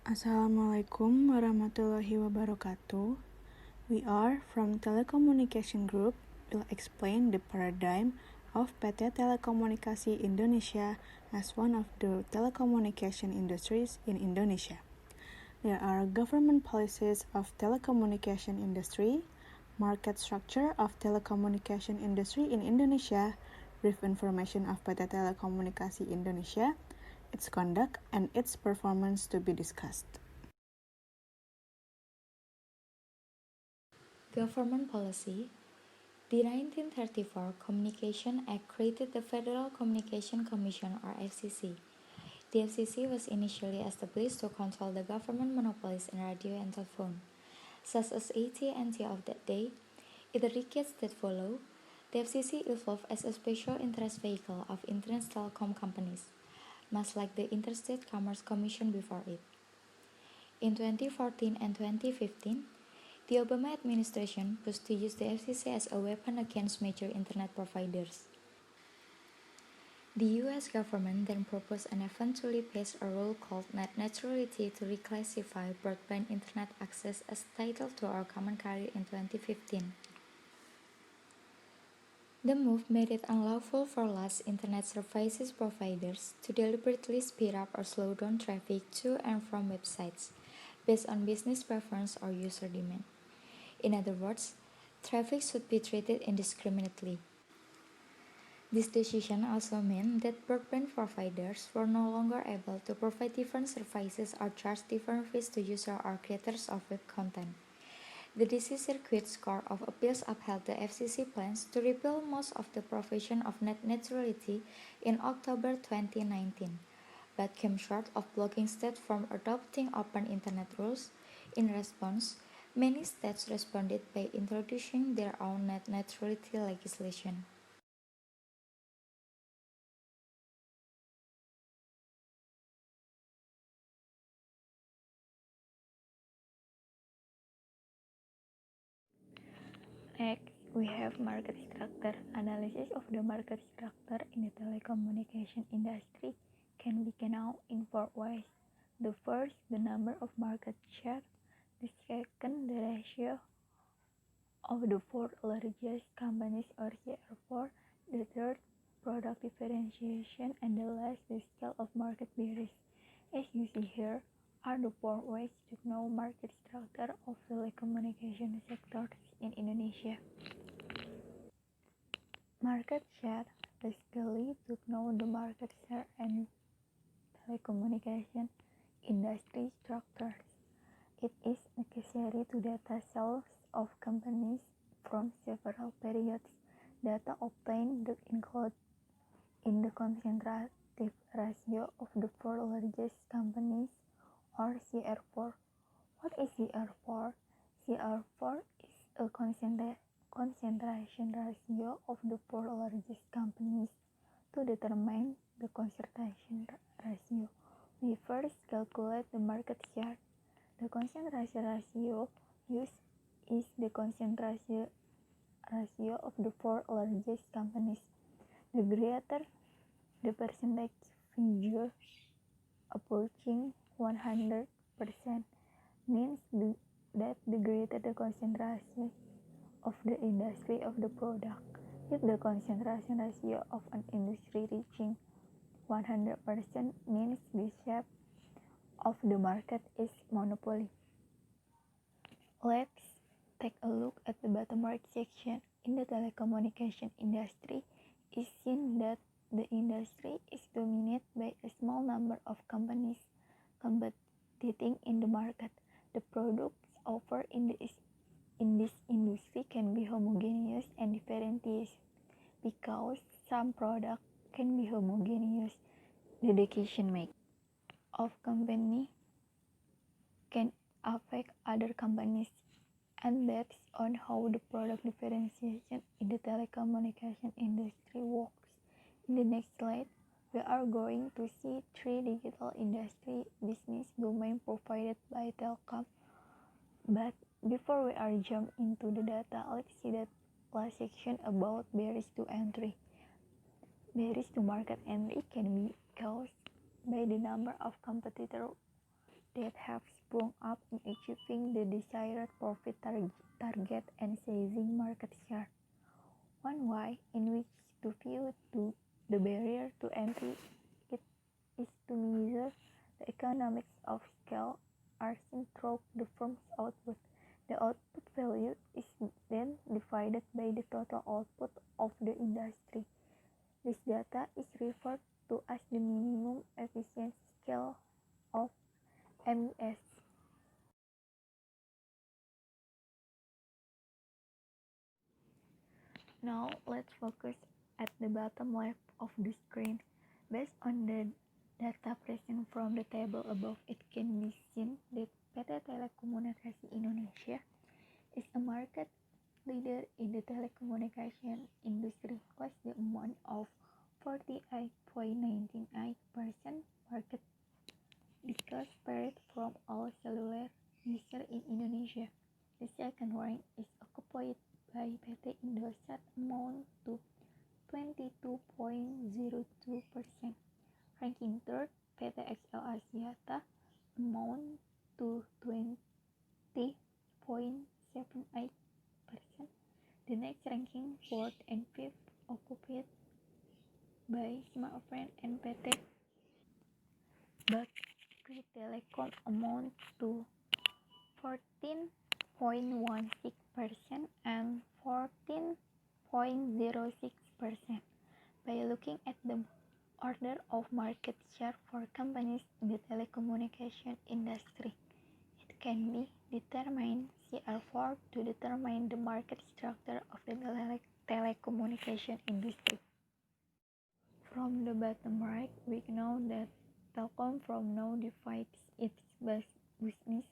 Assalamualaikum warahmatullahi wabarakatuh. We are from Telecommunication Group will explain the paradigm of PT Telekomunikasi Indonesia as one of the telecommunication industries in Indonesia. There are government policies of telecommunication industry, market structure of telecommunication industry in Indonesia, brief information of PT Telekomunikasi Indonesia, its conduct, and its performance to be discussed. Government policy. The 1934 Communication Act created the Federal Communication Commission or FCC. The FCC was initially established to control the government monopolies in radio and telephone, such as AT&T of that day. In the decades that followed, the FCC evolved as a special interest vehicle of interest telecom companies, much like the Interstate Commerce Commission before it. In 2014 and 2015, the Obama administration pushed to use the FCC as a weapon against major internet providers. The US government then proposed and eventually passed a rule called net neutrality to reclassify broadband internet access as title to our common carrier in 2015. The move made it unlawful for large internet services providers to deliberately speed up or slow down traffic to and from websites based on business preference or user demand. In other words, traffic should be treated indiscriminately. This decision also meant that broadband providers were no longer able to provide different services or charge different fees to users or creators of web content. The DC Circuit's Court of Appeals upheld the FCC plans to repeal most of the provision of net neutrality in October 2019, but came short of blocking states from adopting open internet rules. In response, many states responded by introducing their own net neutrality legislation. Next, we have market structure. Analysis of the market structure in the telecommunication industry can be carried out in four ways. The first, the number of market share. The second, the ratio of the four largest companies or CR4. The third, product differentiation. And the last, the scale of market barriers. As you see here, are the four ways to know market structure of telecommunication sectors in Indonesia. Market share. Basically, to know the market share and telecommunication industry structures. It is necessary to data sales of companies from several periods. Data obtained include in the concentrative ratio of the four largest companies or CR4. What is CR4? CR4 is a concentration ratio of the four largest companies. To determine the concentration ratio, we first calculate the market share. The concentration ratio used is the concentration ratio of the four largest companies. The greater the percentage figure approaching 100% means that the greater the concentration of the industry of the product. If the concentration ratio of an industry reaching 100% means the shape of the market is monopoly. Let's take a look at the bottom right section. In the telecommunication industry, it's seen that the industry is dominated by a small number of companies competing in the market. The products offered in this industry can be homogeneous and differentiated because some products can be homogeneous. The decision making of company can affect other companies, and that's on how the product differentiation in the telecommunication industry works. In the next slide, we are going to see three digital industry business domains provided by Telkom. But before we are jump into the data, let's see the last section about barriers to entry. Barriers to market entry can be caused by the number of competitors that have sprung up in achieving the desired profit target and seizing market share. One way in which to view the barrier to entry it is to measure the economics of scale are seen through the firm's output. The output value is then divided by the total output of the industry. This data is referred to as the minimum efficiency scale of MES. Now let's focus at the bottom left of the screen. Based on the data present from the table above, it can be seen that PT Telekomunikasi Indonesia is a market leader in the telecommunication industry, with the amount of 48.99% market dispersed from all cellular users in Indonesia. The second rank is occupied by PT Indosat, amount to 22.02%. Ranking third, PT XL Axiata, amount to 20.78%. The next ranking, fourth and fifth, occupied by Smartfren and PT Bakri Telecom, amount to 14.16% and 14.06%. By looking at the order of market share for companies in the telecommunication industry, it can be determined CR4 to determine the market structure of the telecommunication industry. From the bottom right, we know that Telkom from now divides its business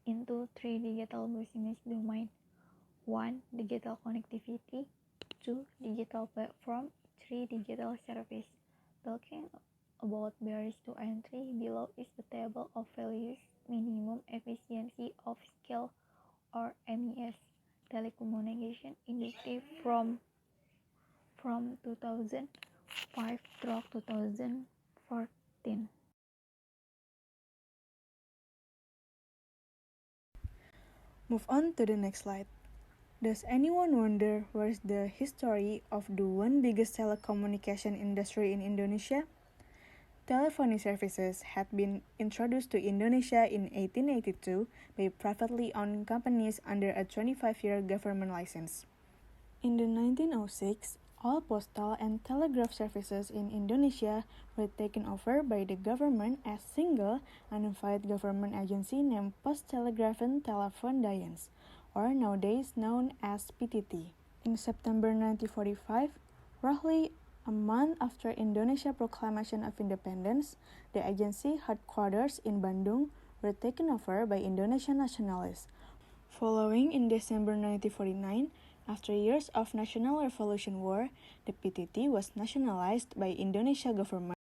into three digital business domains. 1. Digital connectivity. 2. Digital platform. 3. Digital service. Talking about barriers to entry, below is the table of values minimum efficiency of scale or MES telecommunication industry from 2005 through 2014. Move on to the next slide. Does anyone wonder where's the history of the one biggest telecommunication industry in Indonesia? Telephony services had been introduced to Indonesia in 1882 by privately owned companies under a 25-year government license. In the 1906, all postal and telegraph services in Indonesia were taken over by the government as single unified government agency named Post Telegrafen Telefoondienst, or nowadays known as PTT. In September 1945, roughly a month after Indonesia's proclamation of independence, the agency headquarters in Bandung were taken over by Indonesian nationalists. Following in December 1949, after years of National Revolution War, the PTT was nationalized by Indonesia government,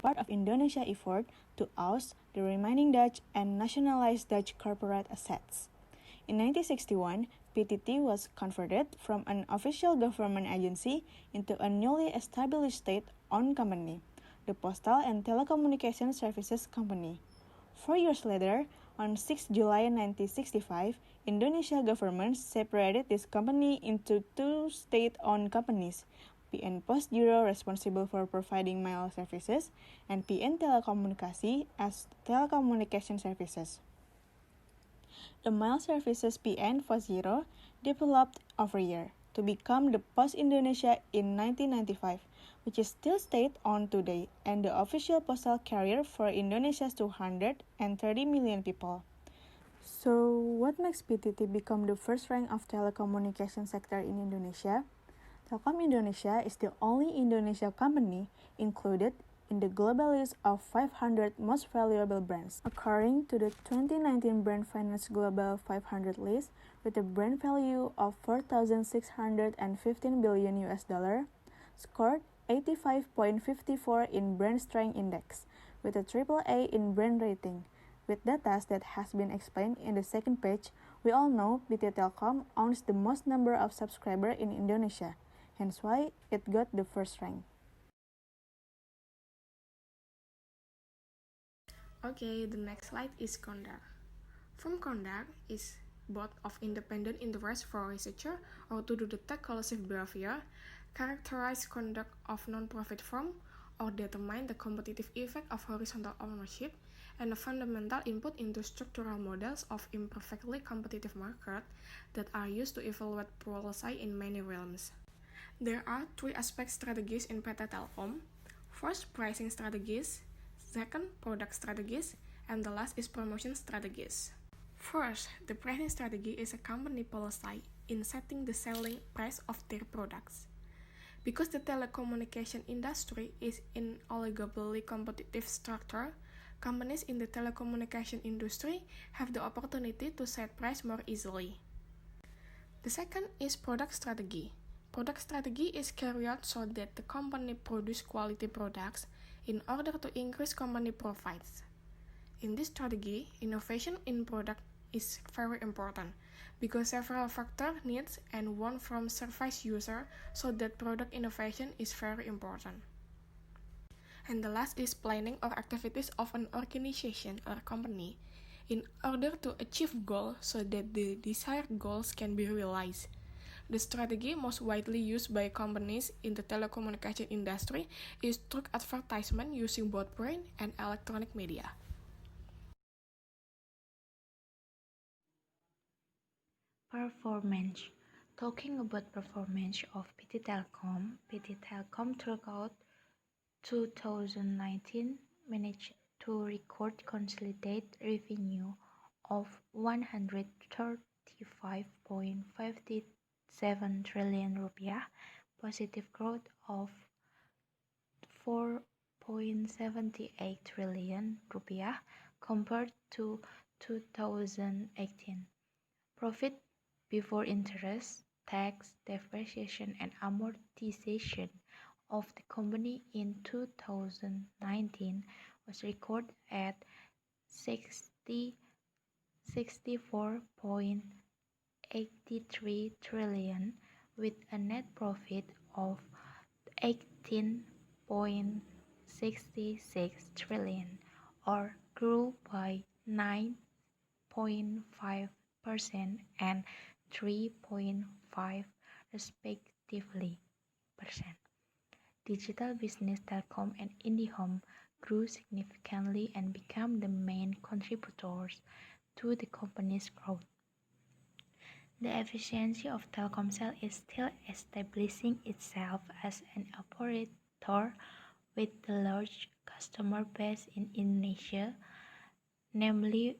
part of Indonesia effort to oust the remaining Dutch and nationalize Dutch corporate assets. In 1961, PTT was converted from an official government agency into a newly established state-owned company, the Postal and Telecommunication Services Company. 4 years later, on 6 July 1965, Indonesia government separated this company into two state-owned companies, PN Post Bureau responsible for providing mail services, and PN Telekomunikasi as telecommunication services. The mail services PN Posgiro developed over a year to become the Post Indonesia in 1995, which is still state-owned today and the official postal carrier for Indonesia's 230 million people. So, what makes PTT become the first rank of telecommunication sector in Indonesia? Telkom Indonesia is the only Indonesia company included in the global list of 500 most valuable brands. According to the 2019 Brand Finance Global 500 list, with a brand value of $4,615 billion, scored 85.54 in Brand Strength Index, with a AAA in brand rating. With data that has been explained in the second page, we all know PT Telkom owns the most number of subscribers in Indonesia, hence why it got the first rank. Okay, the next slide is conduct. Firm conduct is both of independent interest for researcher or to detect collusive behavior, characterize conduct of non-profit firm, or determine the competitive effect of horizontal ownership, and a fundamental input into structural models of imperfectly competitive market that are used to evaluate policy in many realms. There are three aspect strategies in PT Telkom. First, pricing strategies. Second, product strategies. And the last is promotion strategies. First, the pricing strategy is a company policy in setting the selling price of their products. Because the telecommunication industry is in oligopoly competitive structure, companies in the telecommunication industry have the opportunity to set price more easily. The second is product strategy. Product strategy is carried out so that the company produce quality products in order to increase company profits. In this strategy, innovation in product is very important because several factors needs and want from service user, so that product innovation is very important. And the last is planning or activities of an organization or company in order to achieve goals so that the desired goals can be realized. The strategy most widely used by companies in the telecommunication industry is through advertisement using both print and electronic media. Performance. Talking about performance of PT Telkom throughout 2019 managed to record consolidated revenue of 135.57 trillion rupiah, positive growth of 4.78 trillion rupiah compared to 2018. Profit before interest, tax, depreciation, and amortization of the company in 2019 was recorded at 64.83 trillion with a net profit of 18.66 trillion, or grew by 9.5% and 3.5% respectively. Digital business Telkom and IndiHome grew significantly and became the main contributors to the company's growth. The efficiency of Telkomsel is still establishing itself as an operator with the large customer base in Indonesia, namely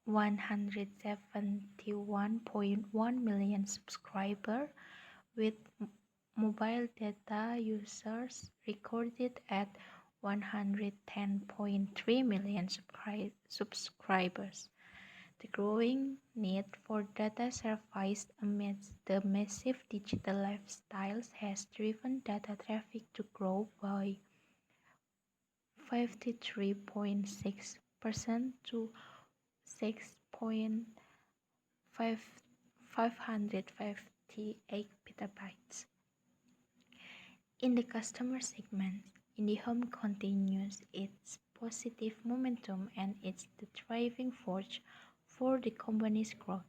171.1 million subscribers, with mobile data users recorded at 110.3 million subscribers. The growing need for data service amidst the massive digital lifestyles has driven data traffic to grow by 53.6% to 6.558 petabytes. In the customer segment, IndiHome continues its positive momentum and is the driving force for the company's growth.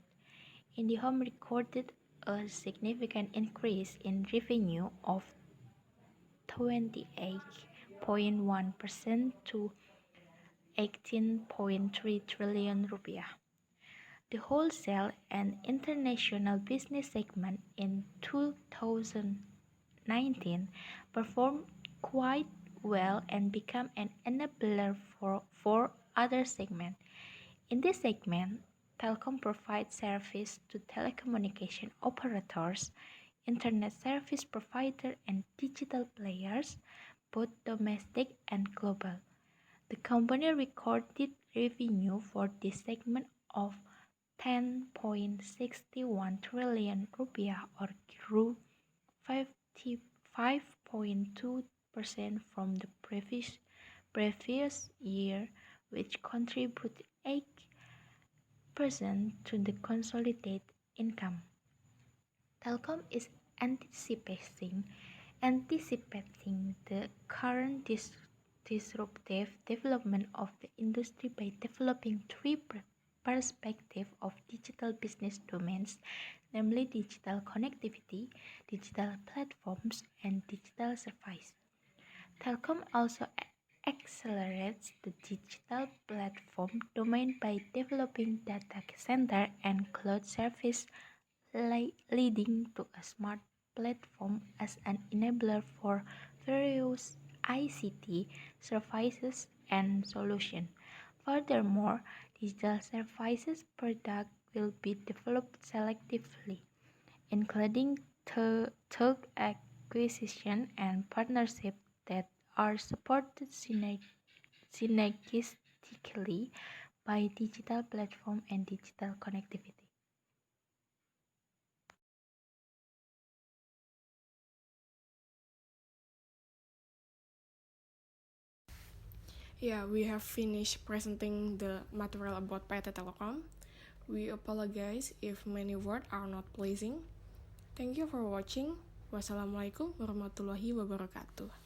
IndiHome recorded a significant increase in revenue of 28.1% to 18.3 trillion rupiah. The wholesale and international business segment in 2019 performed quite well and became an enabler for other segments. In this segment, Telkom provides service to telecommunication operators, internet service providers, and digital players, both domestic and global. The company recorded revenue for this segment of 10.61 trillion rupiah, or grew 55.2% from the previous year, which contributed 8% to the consolidated income. Telkom is anticipating the current disruptive development of the industry by developing three perspectives of digital business domains, namely digital connectivity, digital platforms, and digital service. Telkom also accelerates the digital platform domain by developing data center and cloud service, leading to a smart platform as an enabler for various ICT services and solutions. Furthermore, digital services product will be developed selectively, including through acquisition and partnership that are supported synergistically by digital platform and digital connectivity. Yeah, we have finished presenting the material about PT Telkom. We apologize if many words are not pleasing. Thank you for watching. Wassalamualaikum warahmatullahi wabarakatuh.